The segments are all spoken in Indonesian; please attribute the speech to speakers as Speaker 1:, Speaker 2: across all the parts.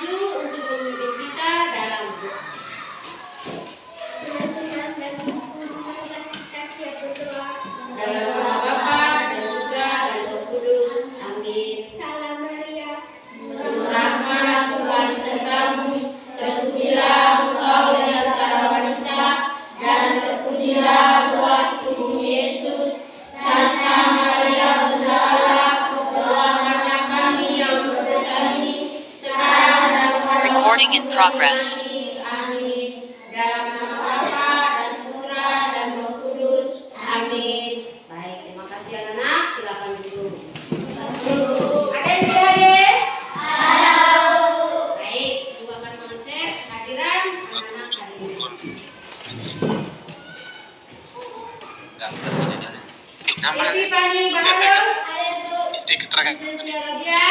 Speaker 1: maju untuk memimpin kita dalam doa. Dalam nama Bapa dan Putra dan Roh Kudus. Amin.
Speaker 2: Salam Maria,
Speaker 1: Penuh rahmat, Tuhan sertamu. Terpujilah engkau di antara wanita, dan terpujilah buah tubuh Yesus. Santa Maria Bunda Allah, doakanlah kami yang berdosa ini, sekarang dan pada
Speaker 3: Recording in progress.
Speaker 1: Amin. Dalam nama Bapa dan Putra dan Roh Kudus. Amin. Baik, terima kasih anak-anak. Silakan duduk. Ada yang belum hadir? Baik, Ibu akan mengecek kehadiran anak-anak hari ini. Devi Fani Baharul, Cynthia Rodia,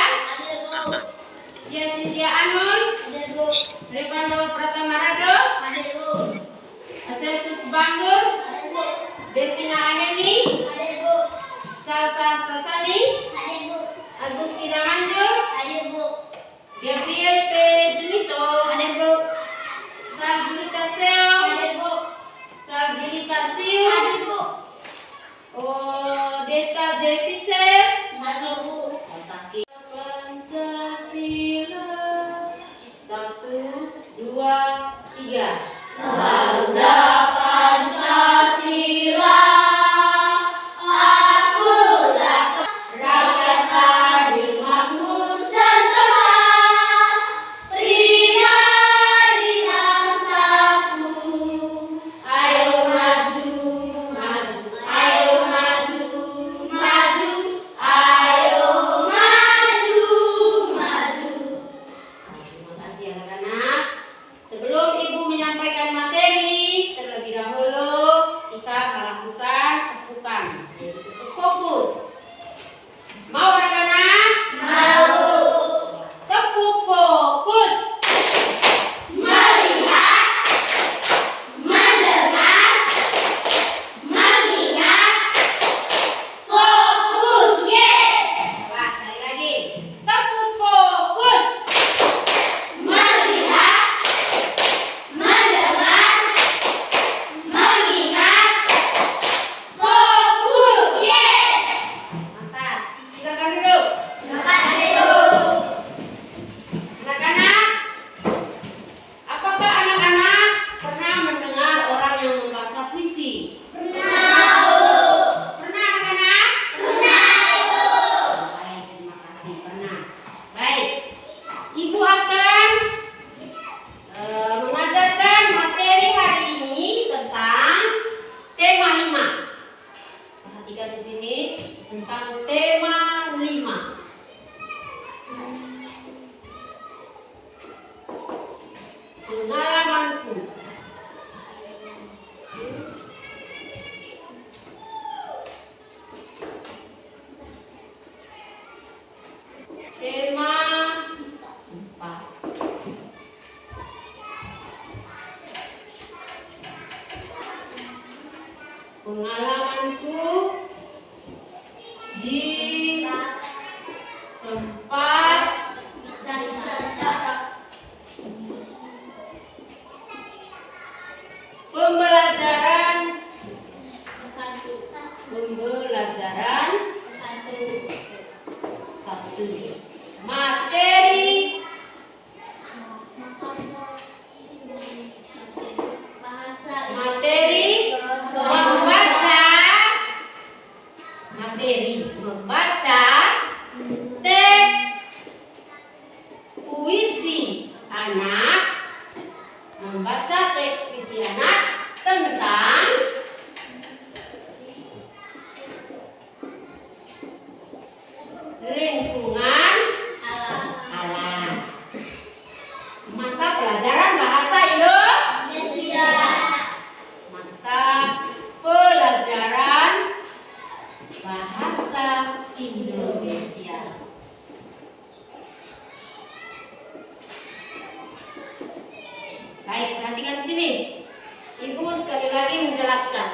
Speaker 1: Sia Cynthia Anul, Revando Pratamarado, Asertus Banggur, Devina Aheni, Salsa Sasani, Agustina Manjur, Gabriel P. Junito, Sal Julita Seo, Sal Julita Siu, Deta Jeffiser, Sakit Pancasila, 1, 2, 3. Garuda Pancasila, akulah rakyat adil makmur sentosa, pribadi bangsaku. Ayo maju, maju, ayo maju, maju, ayo maju, maju. Terima kasih anak-anak. Sebelum Ibu menyampaikan materi, terlebih dahulu kita akan lakukan tepukan, yaitu tepuk fokus. Mau anak-anak? Mau. Tepuk fokus. Melihat, mendengar, mengingat, fokus. Yes. Wah, sekali lagi. Tepuk fokus. Melihat, mendengar, mengingat, fokus. Yes. Mantap. Silakan duduk. Terima kasih, Bu. Anak-anak, apakah anak-anak pernah mendengar orang yang membaca puisi? Pernah, Bu. Pernah anak-anak? Pernah, Bu. Baik, terima kasih. Pernah. Baik. Ibu akan mengajarkan materi hari ini tentang tema 5. Perhatikan di sini tentang tema 5. Pengalamanku. Tema 4. Pengalamanku di tempat pembelajaran satu. Materi membaca teks puisi anak, membaca teks puisi anak tentang lingkungan alam. Mata pelajaran bahasa Indonesia. Mata pelajaran bahasa Indonesia. Baik, perhatikan di sini. Ibu sekali lagi menjelaskan.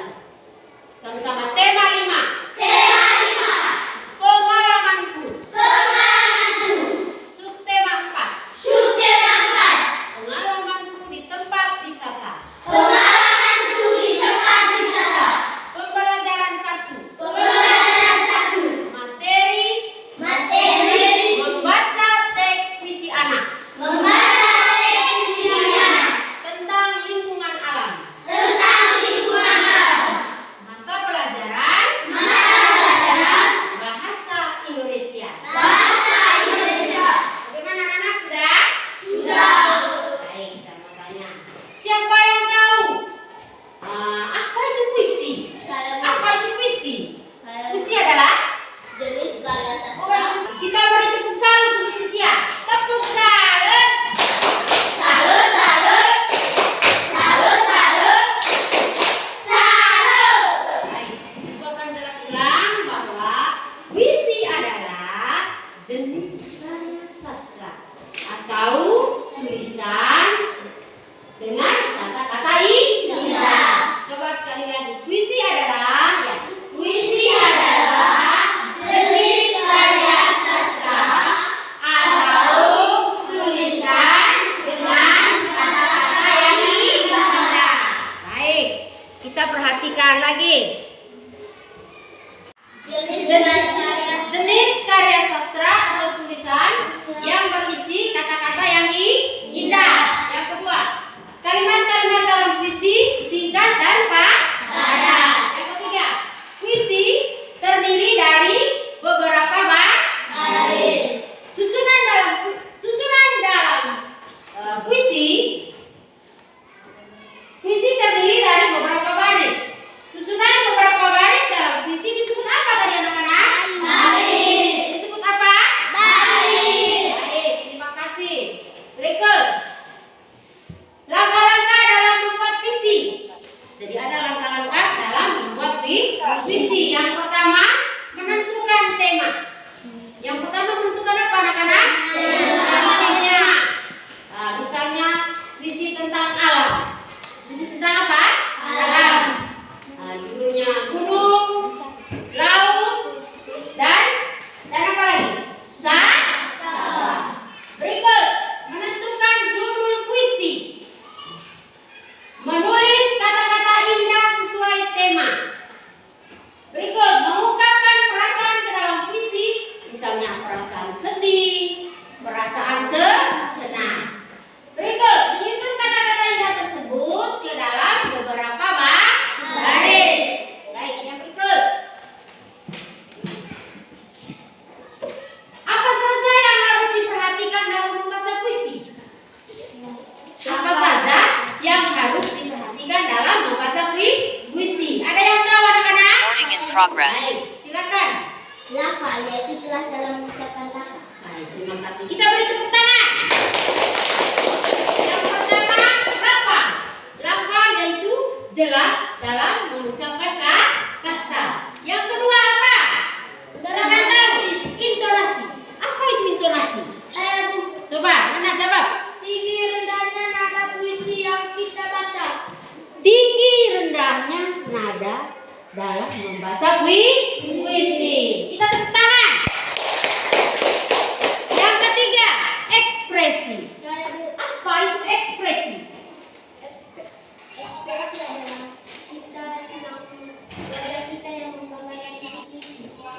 Speaker 1: Sama-sama tema 5. Tema 5. Pengalamanku. Pengalamanku. Subtema 4. Subtema perhatikan lagi. Jenis karya sastra atau tulisan yang berisi kata-kata yang indah. Yang kedua, kalimat-kalimat dalam puisi singkat dan padat. Yang ketiga, puisi terdiri dari beberapa baris. Susunan dalam puisi terdiri dari beberapa baris. Susunan beberapa baris dalam puisi disebut apa tadi anak-anak? Baris. Disebut apa? Baris. Baik, terima kasih. Berikut, langkah-langkah dalam membuat puisi. Jadi ada langkah-langkah dalam membuat puisi. Yang pertama, menentukan tema. Yang pertama menentukan apa anak-anak? Tema. Nah, misalnya puisi tentang alam. Puisi tentang apa? Alam. Nah, judulnya gunung, laut, dan apa lagi? Sawah. Berikut, menentukan judul puisi. Menulis kata-kata indah sesuai tema. Berikut, mengungkapkan perasaan ke dalam puisi, misalnya perasaan sedih, perasaan senang. Berikut, menyusun kata-kata indah tersebut ke dalam beberapa baris. Baik, yang berikut. Apa saja yang harus diperhatikan dalam membaca puisi? Apa saja yang harus diperhatikan dalam membaca puisi? Ada yang tahu anak-anak?
Speaker 2: Recording in progress.
Speaker 1: Baik, silakan.
Speaker 3: Lafal yaitu jelas dalam mengucapkan kata.
Speaker 1: Baik, terima kasih. Kita beri tepuk tangan. Yang pertama, lafal. Lafal yaitu jelas dalam mengucapkan kata. Yang kedua apa? Siapa yang tahu? Intonasi. Apa itu intonasi? Coba, Nana jawab.
Speaker 3: Tinggi rendahnya nada puisi yang kita baca.
Speaker 1: Tinggi rendahnya nada dalam membaca puisi. Kita tepuk tangan. Yang ketiga, ekspresi. Apa itu ekspresi?
Speaker 3: Ekspresi adalah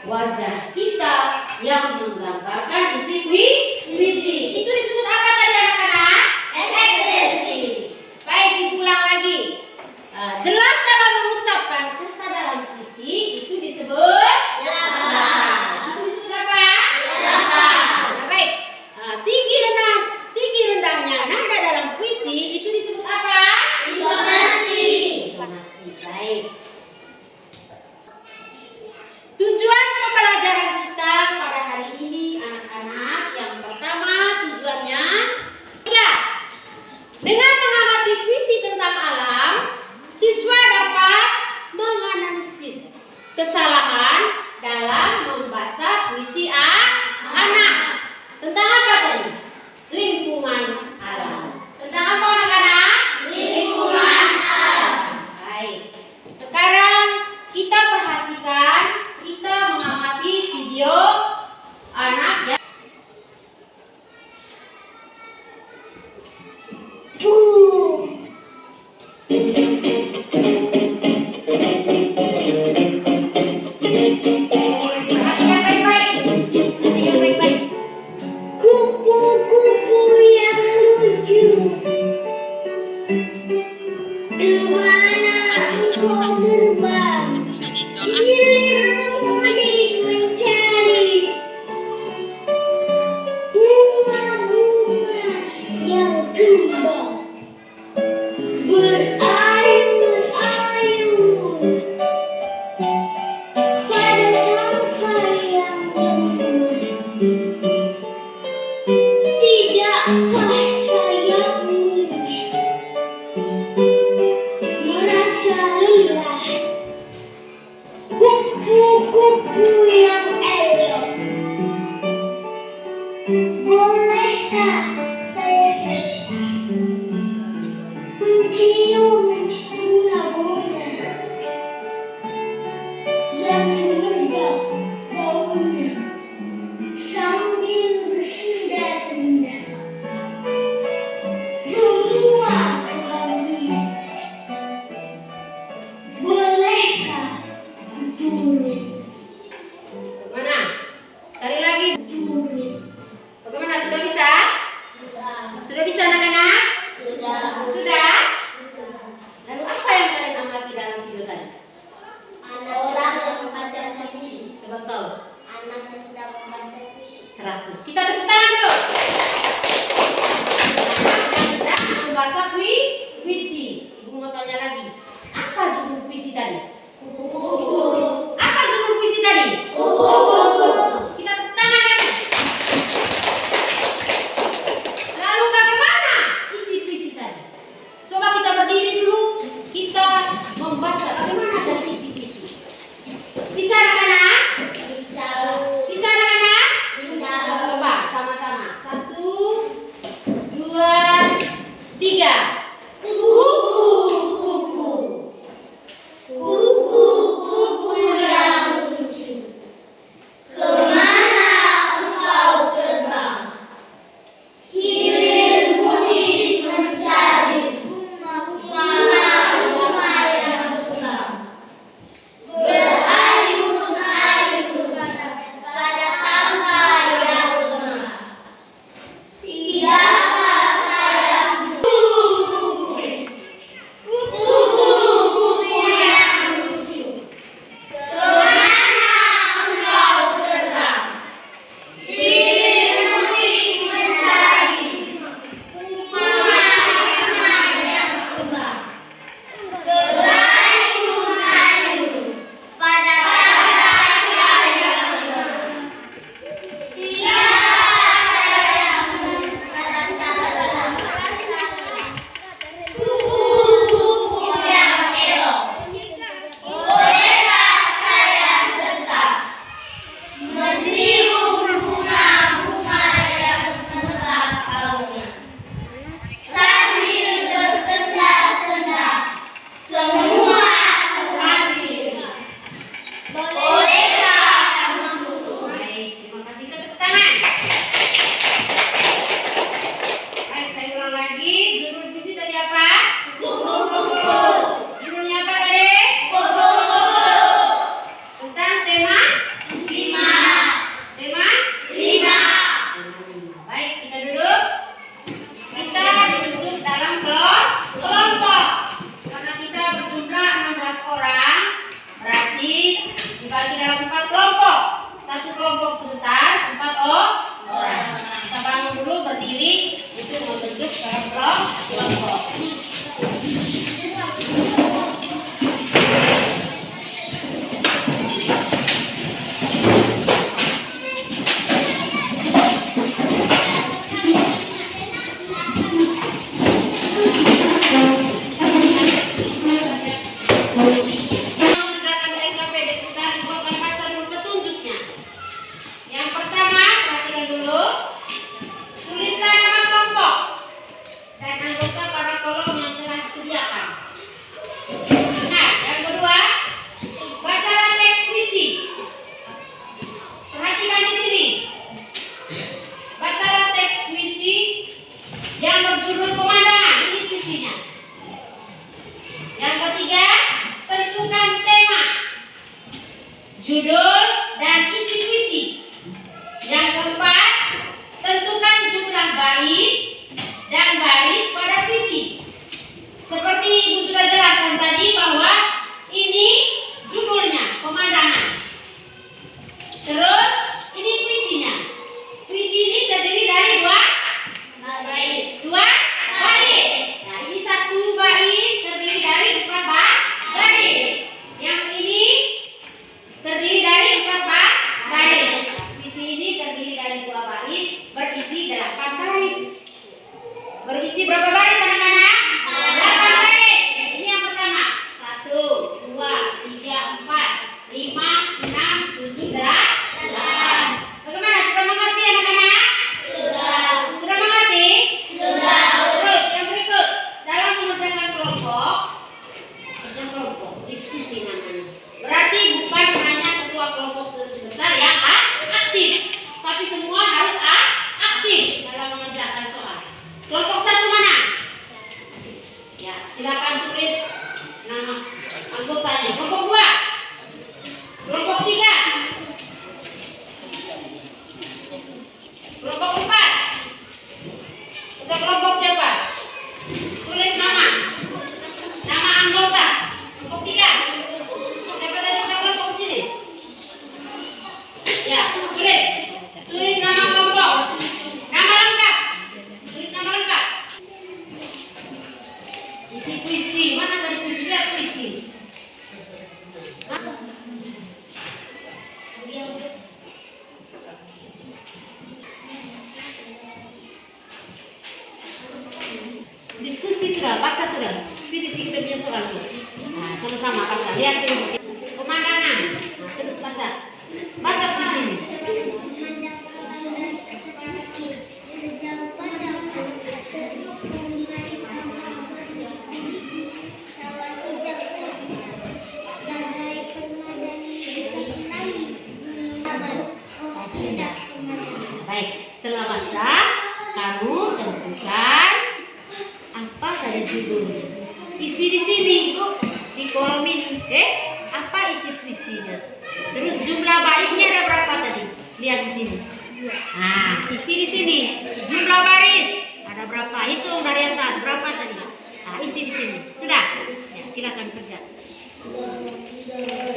Speaker 3: wajah kita yang menggambarkan isi
Speaker 1: puisi. Itu disebut apa tadi anak-anak?
Speaker 3: Ekspresi.
Speaker 1: Baik, diulang lagi. Jelas dalam mengucapkan kata dalam puisi itu disebut
Speaker 3: Lafal.
Speaker 1: Itu disebut apa?
Speaker 3: Lafal.
Speaker 1: Nah, baik. Tinggi rendahnya nada dalam puisi itu disebut apa?
Speaker 3: Intonasi.
Speaker 1: Intonasi. Baik. Tujuan pembelajaran kita pada hari ini anak-anak, yang pertama tujuannya tiga. Dengan mengamati puisi tentang alam, siswa dapat menganalisis kesalahan dalam membaca puisi anak. Tentang apa tadi? Lingkungan alam. Tentang apa anak-anak?
Speaker 3: Lingkungan alam.
Speaker 1: Baik. Sekarang kita perhatikan, kita mengamati video anak ya. Perhatikan baik-baik. Perhatikan baik-baik.
Speaker 3: Kupu-kupu yang lucu, kemana engkau terbang? Giliranmu mencari bunga-bunga yang kembang, berayun-ayun pada tangkai yang lembut. Tidakkah sayangmu merasa lelah? Kupu-kupu yang elok, bolehkah saya mencium
Speaker 1: Kelompok. Mengerjakan NKPD sebentar, Bapak baca dulu petunjuknya. Yang pertama, perhatikan dulu. Tulislah nama kelompok dan anggota pada kolom yang telah disediakan. Nah, yang kedua, bacalah teks puisi. Perhatikan di sini. Bacalah teks puisi yang berjudul pemandangan. Ini puisinya. Yang ketiga, tentukan tema, judul, dan isi puisi. Yang keempat, tentukan jumlah bait dan baris pada puisi. Seperti Ibu sudah jelaskan tadi bahwa ini judulnya pemandangan. Terus ini puisinya. Puisi ini terdiri dari dua bait. Nah, ini satu bait terdiri dari 4 baris. Yang ini terdiri dari 4 baris. Puisi ini terdiri dari 2 bait berisi 8 baris. Berisi berapa baris anak-anak? 8 baris. Ini yang pertama. 1, 2, 3, 4, 5, 6, 7, 8. Bagaimana? Sudah mengerti anak-anak? Sudah mengerti? Terus yang berikut, dalam mengerjakan kelompok, kerja kelompok, diskusi namanya. Berarti bukan hanya ketua kelompok sebentar yang aktif, tapi semua harus aktif dalam mengerjakan soal. Kelompok 1 mana? Ya, silakan tulis nama anggotanya. Kelompok 2, kelompok 3, kelompok 4. Untuk kelompok siapa? Tulis nama anggota. Kelompok 3. Siapa tadi kita kelompok sini? Ya, tulis nama kelompok. Nama lengkap. Tulis nama lengkap. Isi puisi. Mana tadi puisi? Lihat puisi. Diskusi sudah, baca sudah. Sini kita punya soal tuh. Nah, sama-sama baca. Lihat tuh. Pemandangan. Nah, terus baca. Baca di sini.
Speaker 3: Sejauh pandang sungai sawah hijau bagai pemandangan oh indah pemandangan.
Speaker 1: Baik, setelah baca, kamu tentukan apa tadi judulnya. Isi di sini, Bu, di kolom ini. Apa isi puisinya? Terus jumlah baitnya ada berapa tadi? Lihat di sini. Nah, isi di sini. Jumlah baris ada berapa? Hitung dari atas berapa tadi? Nah, isi di sini. Sudah? Ya, silakan kerja.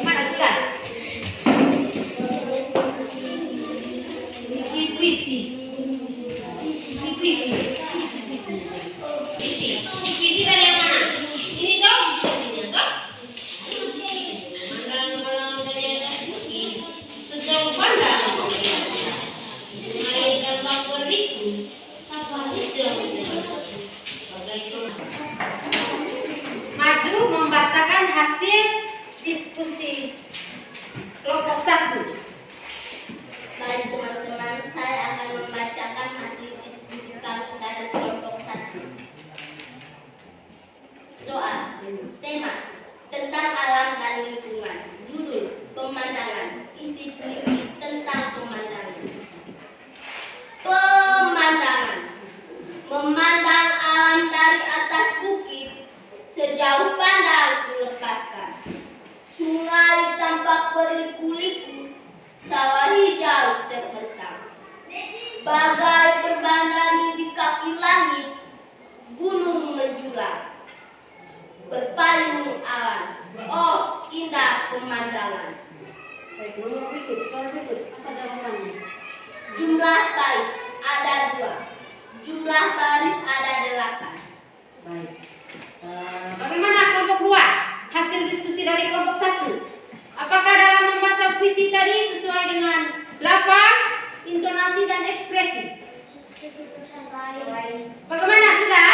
Speaker 1: Mana sudah? Isi puisi. Isi puisi. Isi puisi. Isi dari yang mana? Ini dong puisinya, dong. Mandang malam dari atas bukit, sejauh pandang sungai gampang beriku, sawah hijau. Maju membacakan hasil diskusi kelompok 1.
Speaker 3: Baik teman-teman, saya akan membacakan hasil diskusi kami pada kelompok 1. Soal, tema, tentang alam dan lingkungan. Judul, pemandangan. Isi puisi tentang pemandangan. Pemandangan. Memandang alam dari atas bukit, sejauh pandang kulepaskan. Sungai tampak berliku-liku, sawah hijau terbentang. Bagai berbandani di kaki langit, gunung menjulang, berpayung awan. Oh, indah pemandangan.
Speaker 1: Baik, nomor berikut, soal berikut. Apa jawabannya?
Speaker 3: Jumlah bait ada 2, jumlah baris ada
Speaker 1: intonasi dan ekspresi. Bagaimana, sudah?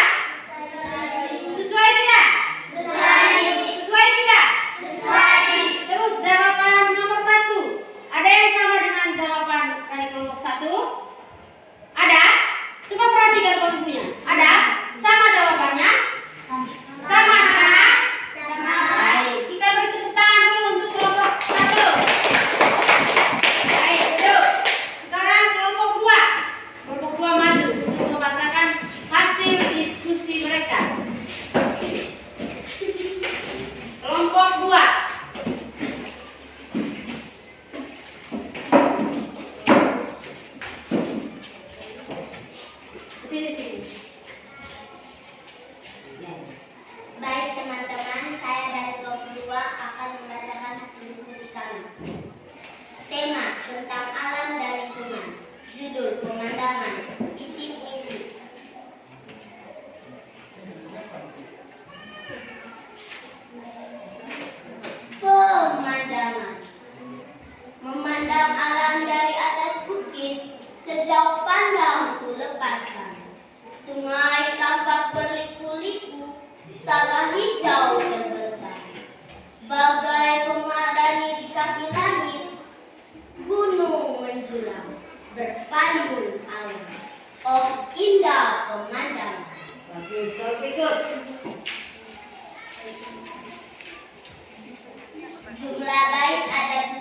Speaker 1: Sesuai tidak? Sesuai tidak? Terus jawaban nomor 1. Ada yang sama dengan jawaban dari kelompok 1? Ada? Coba perhatikan kelompoknya. Ada? Sama jawabannya? Sama anak-anak? Baik, kita beri tepuk tangan dulu untuk kelompok 1. Baik, duduk. Sekarang kelompok 2. Kelompok 2 maju untuk membacakan hasil diskusi mereka. Kelompok 2. Sini. Ya.
Speaker 3: Baik teman-teman, saya dari kelompok 2 akan membacakan hasil diskusi kami. Tema tentang alam dan lingkungan. Judul pemandangan. Isi puisi. Pemandangan. Memandang alam dari atas bukit, sejauh pandangku lepaskan. Sungai tampak berliku-liku, sawah hijau terbentang. Bagai pemadani di kaki langit, gunung menjulang, berpayung alam. Oh, indah pemandangan.
Speaker 1: Bagus, soal berikut.
Speaker 3: Jumlah bait ada 2,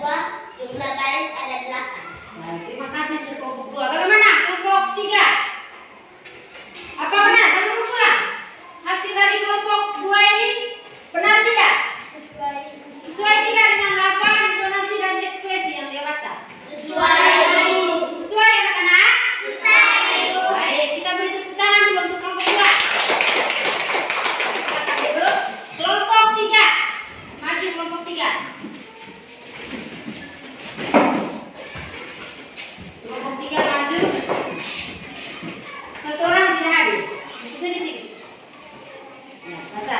Speaker 3: jumlah baris ada 8.
Speaker 1: Baik, terima kasih untuk kelompok 2. Bagaimana kelompok 3? Apa benar? Kamu ulang. Hasil dari kelompok 2 ini benar tidak? Sesuai tidak dengan lafaz, intonasi dan ekspresi yang dia baca? Sesuai anak-anak? Baik, kita beri tepuk tangan dulu untuk kelompok 2. Silakan duduk. Kelompok 3. Maju kelompok 3. Kelompok 3 maju. Satu orang tidak hadir. Sini. Ya, baca.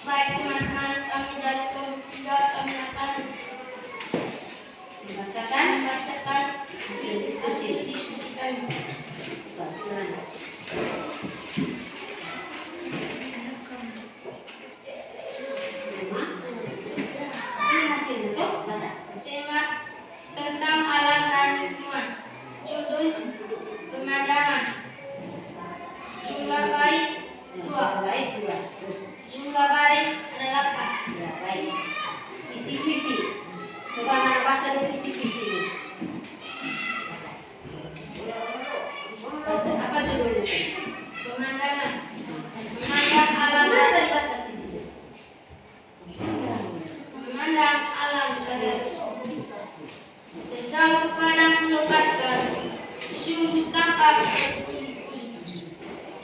Speaker 3: Baik teman-teman, kami dari kelompok 3 kami akan
Speaker 1: Membacakan
Speaker 3: membacakan
Speaker 1: hasil diskusi.
Speaker 3: kami.
Speaker 1: Silakan. Ini hasilnya tuh, baca.
Speaker 3: Tema tentang alam dan lingkungan. Judul pemandangan. Jumlah bait 2.
Speaker 1: Baik, 2. Terus.
Speaker 3: Jumlah baris ada 8.
Speaker 1: Ya, baik. Isi puisi. Coba anak baca dulu isi puisi. Baca. Apa judulnya?
Speaker 3: Pemandangan. Memandang alam
Speaker 1: Mana
Speaker 3: dan
Speaker 1: tadi baca puisinya?
Speaker 3: memandang alam dari sejauh pandang melepaskan, sungguh tampak berliku-liku.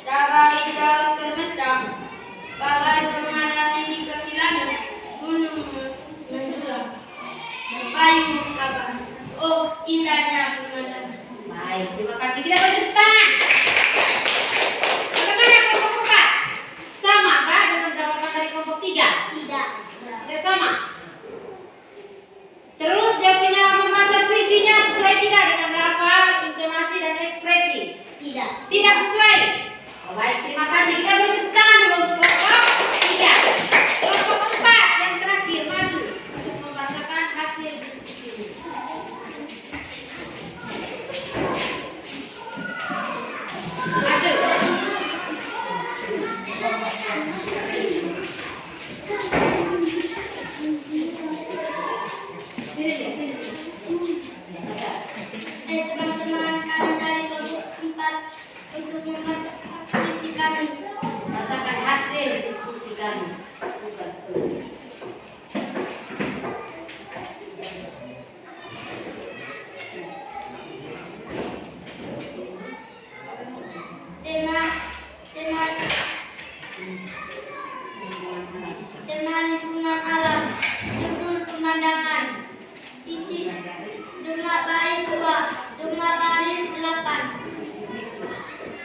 Speaker 3: Sawah hijau terbentang, bagai pemandangan di kaki langit, gunung menjulang, berpayung abang. Oh, indahnya pemandangan.
Speaker 1: Baik, terima kasih. Kita beri tepuk tangan. Bagaimana kelompok 4? Sama kah dengan jawaban dari kelompok 3?
Speaker 3: Tidak.
Speaker 1: Tidak sama. Terus dia punya membaca puisinya sesuai tidak dengan lafaz, intonasi dan ekspresi?
Speaker 3: Tidak.
Speaker 1: Tidak sesuai. Oh, baik, terima kasih. Kita beri tepuk tangan dulu untuk kelompok 3. Kelompok 4 yang terakhir maju untuk membacakan hasil diskusi. Maju. Sini. Ya, baca.
Speaker 3: Teman-teman kami dari kelompok 4 untuk membacakan puisi kami.
Speaker 1: Bacakan hasil diskusi kami. Bukan sebelumnya.
Speaker 3: Tema lingkungan alam. Judul pemandangan. Isi jumlah baris 2, jumlah baris 8.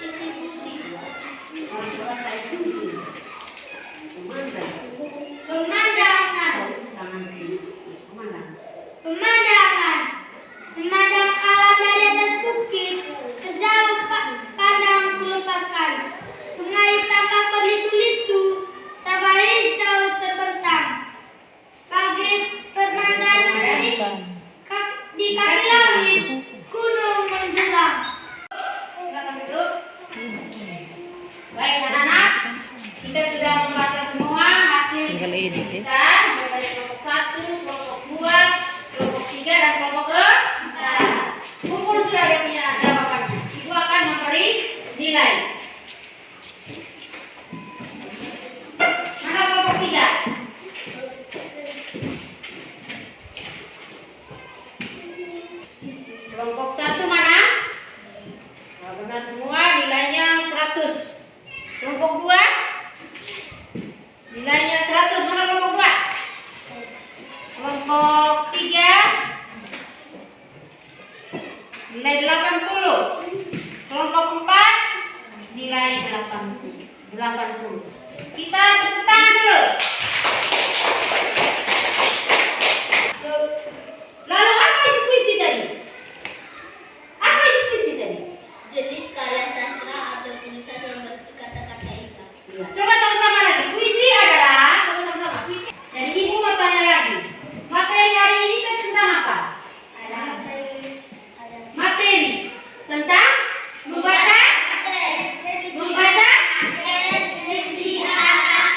Speaker 3: Isi puisi.
Speaker 1: Orang tua saya isi. Kemana? Baik anak-anak, kita sudah membaca semua hasil
Speaker 2: Tinggal ini,
Speaker 1: kita mulai dari kelompok 1, kelompok 2, kelompok 3 dan kelompok ke-4. Kumpul sudah dia punya jawabannya. Ibu akan memberi nilai. Mana kelompok 3? Kelompok 1 mana? Nah, benar semua, nilainya 100. Kelompok 2 nilainya 100. Mana kelompok 2? Kelompok 3 nilai 80. Kelompok 4 nilai 80. Kita tepuk tangan dulu. Lalu apa itu puisi tadi? Apa itu puisi tadi?
Speaker 3: Jenis karya sastra atau tulisan yang berisi kata-kata indah.
Speaker 1: Coba sama-sama lagi. Puisi adalah sama-sama puisi. Jadi ibu mau tanya lagi. Materi hari ini tentang apa?
Speaker 3: Ada serius, ada
Speaker 1: Materi tentang membaca, membaca,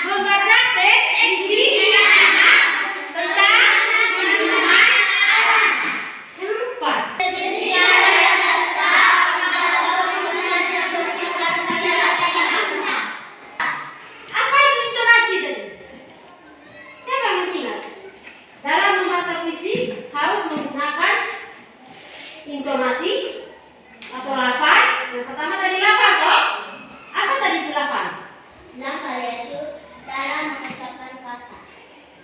Speaker 1: membaca teks puisi anak tentang lingkungan alam. Jangan lupa. Apa itu intonasi tadi? Siapa yang masih ingat? Dalam membaca puisi harus menggunakan intonasi atau lafaz. Yang pertama tadi lafaz toh? Apa tadi itu lafaz?
Speaker 3: lafal yaitu dalam mengucapkan kata.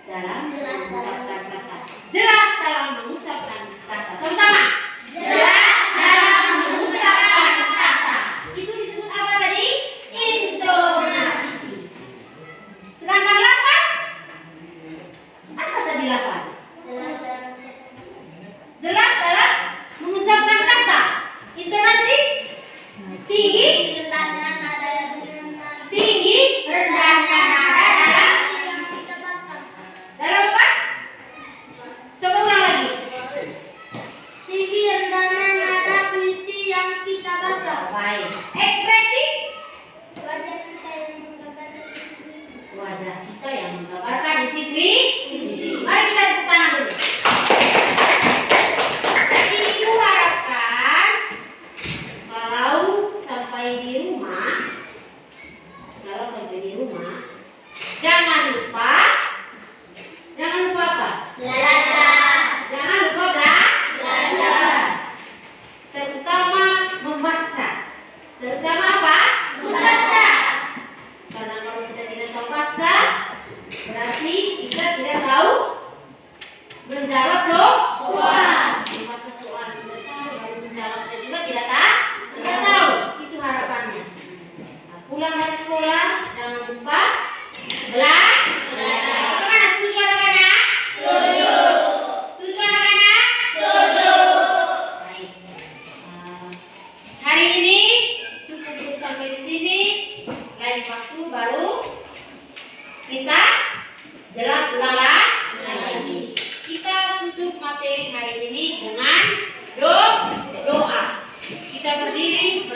Speaker 1: Dalam mengucapkan kata. Jelas dalam mengucapkan kata. Sama-sama. Jelas dalam mengucapkan kata. Itu disebut apa tadi? Intonasi. Sedangkan lafaz? Apa tadi lafaz?
Speaker 3: Jelas dalam
Speaker 1: Jelas dalam mengucapkan kata. Intonasi tinggi,
Speaker 3: rendahnya nada yang
Speaker 1: tinggi, rendahnya nada dalam
Speaker 3: kita baca.
Speaker 1: dalam apa? Coba ulang lagi.
Speaker 3: Tinggi rendahnya nada puisi yang kita baca.
Speaker 1: Baik. Ekspresi
Speaker 3: Wajah kita yang menggambarkan puisi.
Speaker 1: wajah kita yang menggambarkan isi puisi. Mari kita tepuk tangan dulu. Jadi ibu harapkan kalau sampai di rumah, jangan lupa apa?
Speaker 3: Belajar.
Speaker 1: Jangan lupa belajar. Terutama membaca. Terutama apa?
Speaker 3: Membaca.
Speaker 1: Karena kalau kita tidak tahu baca, berarti kita tidak tahu menjawab soal. Membaca soal tidak tahu, lalu menjawabnya juga tidak tahu. Itu harapannya. Nah, pulang dari sekolah jangan lupa belajar. Bagaimana? Setuju anak-anak?
Speaker 3: Setuju.
Speaker 1: Setuju anak-anak?
Speaker 3: Setuju.
Speaker 1: Baik. Hari ini cukup dulu sampai di sini. Lain waktu baru kita jelas ulang lagi. Kita tutup materi hari ini dengan doa. Kita berdiri.